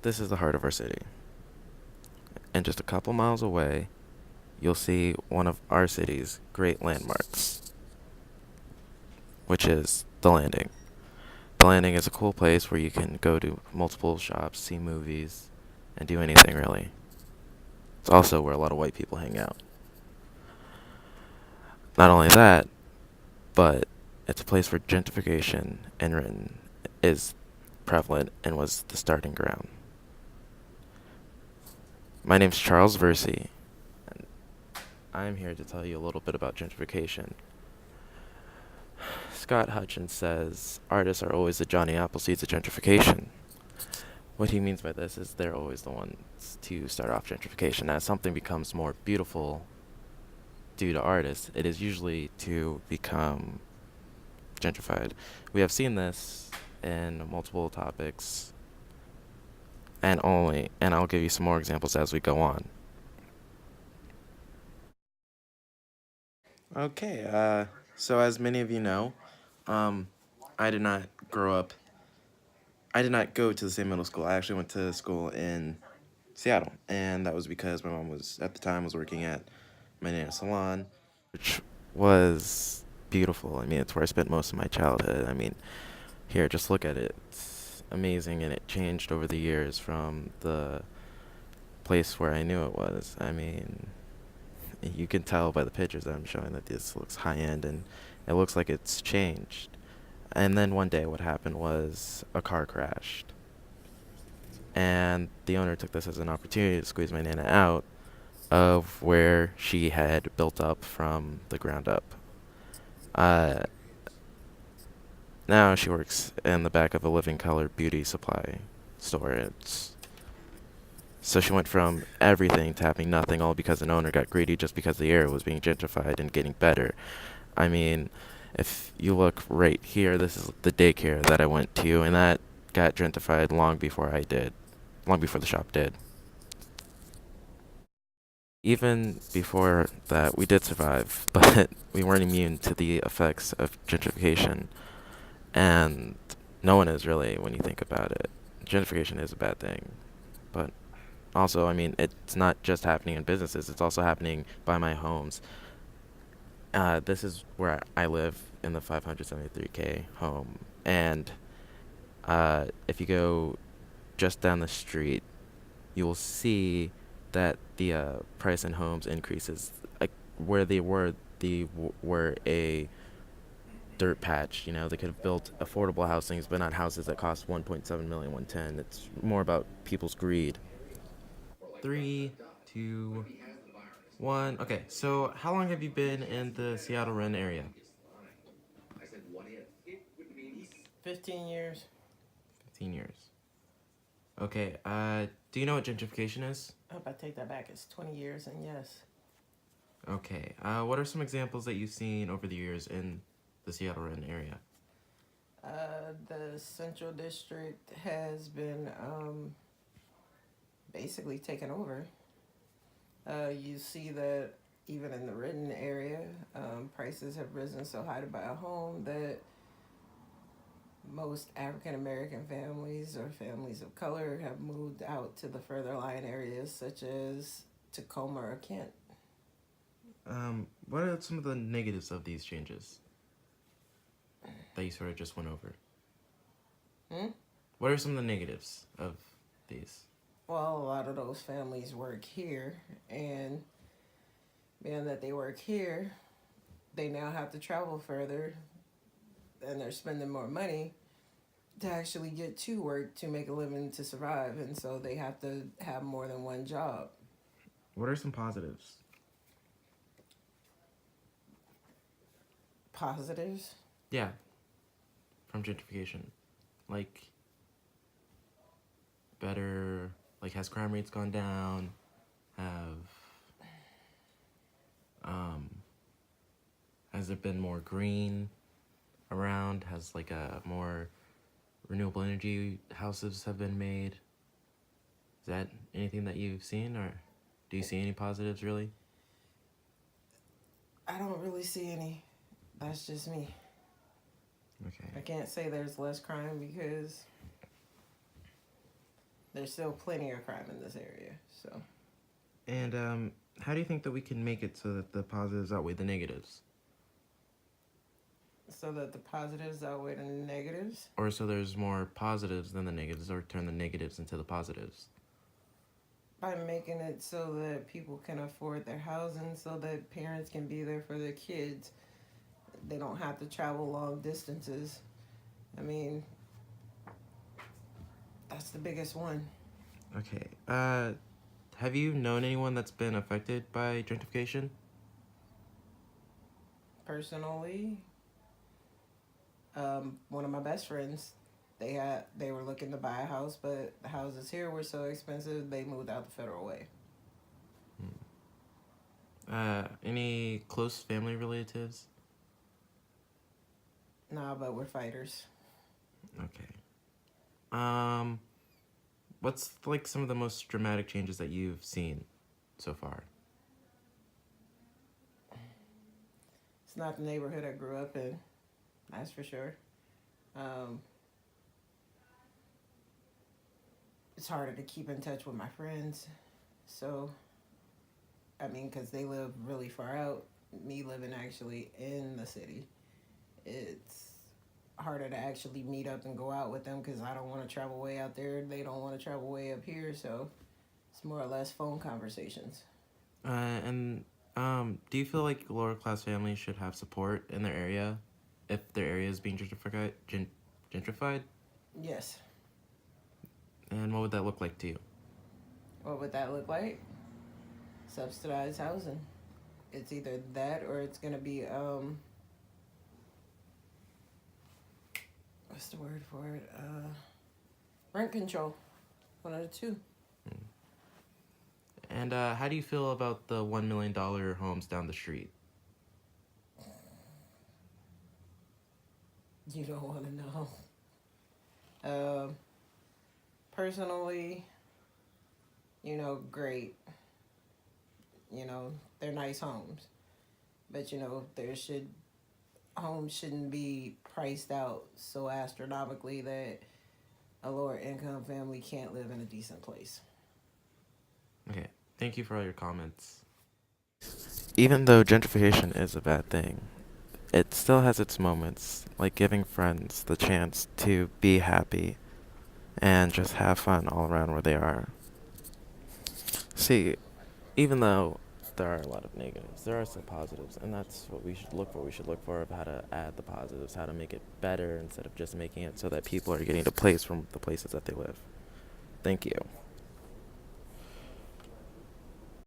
this is the heart of our city. And just a couple miles away, you'll see one of our city's great landmarks, which is the Landing. The Landing is a cool place where you can go to multiple shops, see movies, and do anything really. It's also where a lot of white people hang out. Not only that, but it's a place where gentrification in Renton is prevalent and was the starting ground. My name's Charles Versey, and I'm here to tell you a little bit about gentrification. Scott Hutchins says artists are always the Johnny Appleseeds of gentrification. What he means by this is they're always the ones to start off gentrification. As something becomes more beautiful due to artists, it is usually to become gentrified. We have seen this in multiple topics, and I'll give you some more examples as we go on. Okay, so as many of you know, um, I did not grow up. I did not go to the same middle school. I actually went to school in Seattle, and that was because my mom was at the time was working at my nana's salon, which was beautiful. I mean, it's where I spent most of my childhood. I mean, here, just look at it. It's amazing, and it changed over the years from the place where I knew it was. I mean, you can tell by the pictures that I'm showing that this looks high end, and it looks like it's changed. And then one day, what happened was a car crashed, and the owner took this as an opportunity to squeeze my nana out of where she had built up from the ground up. Uh, Now she works in the back of a Living Color beauty supply store. So she went from everything to having nothing, all because an owner got greedy just because the area was being gentrified and getting better. I mean, if you look right here, this is the daycare that I went to, and that got gentrified long before I did, long before the shop did. Even before that, we did survive, but we weren't immune to the effects of gentrification. And no one is really when you think about it. Gentrification is a bad thing. But also, I mean, it's not just happening in businesses, it's also happening by my homes. This is where I live in the 573K home. And if you go just down the street, you will see that the price in homes increases. Like where were a dirt patch. You know, they could have built affordable housings, but not houses that cost 1.7 million, 110. It's more about people's greed. Three, two, one. Okay, so how long have you been in the Seattle-Renton area? 15 years. 15 years. Okay, do you know what gentrification is? I hope I take that back. It's 20 years, and yes. Okay, what are some examples that you've seen over the years in the Seattle-Renton area? The Central District has been basically taken over. You see that even in the Renton area, prices have risen so high to buy a home that most African American families or families of color have moved out to the further lying areas, such as Tacoma or Kent. What are some of the negatives of these changes that you sort of just went over? Hmm? What are some of the negatives of these? Well, a lot of those families work here, and being that they work here, they now have to travel further and they're spending more money to actually get to work to make a living to survive. And so they have to have more than one job. What are some positives? Positives? Yeah, from gentrification. Like, better, like, has crime rates gone down? Have, um, has there been more green around? Has, like, more renewable energy houses have been made? Is that anything that you've seen, or do you see any positives, really? I don't really see any. That's just me. I Okay. can't say there's less crime because there's still plenty of crime in this area. So, And how do you think that we can make it so that the positives outweigh the negatives? so that the positives outweigh the negatives Or so there's more positives than the negatives, or turn the negatives into the positives? by making it so that people can afford their housing, so that parents can be there for their kids. They don't have to travel long distances. I mean, that's the biggest one. Okay. Have you known anyone that's been affected by gentrification? Personally, one of my best friends, they were looking to buy a house, but the houses here were so expensive they moved out the federal way. Any close family relatives? Nah, but we're fighters. Okay. Um, what's like some of the most dramatic changes that you've seen so far? It's not the neighborhood I grew up in, that's for sure. Um, it's harder to keep in touch with my friends. So, I mean, because they live really far out, me living actually in the city, it's harder to actually meet up and go out with them because I don't want to travel way out there. They don't want to travel way up here. So, it's more or less phone conversations. And do you feel like lower class families should have support in their area if their area is being gentrified? Yes. And what would that look like to you? What would that look like? Subsidized housing. It's either that or it's going to be, what's the word for it? Rent control. One of the two. And how do you feel about the $1 million homes down the street? You don't want to know. Personally, great. They're nice homes. But, homes shouldn't be priced out so astronomically that a lower income family can't live in a decent place. Okay, thank you for all your comments. Even though gentrification is a bad thing, it still has its moments, like giving friends the chance to be happy and just have fun all around where they are. See, even though there are a lot of negatives, there are some positives, and that's what we should look for. We should look for how to add the positives, how to make it better instead of just making it so that people are getting to place from the places that they live. Thank you.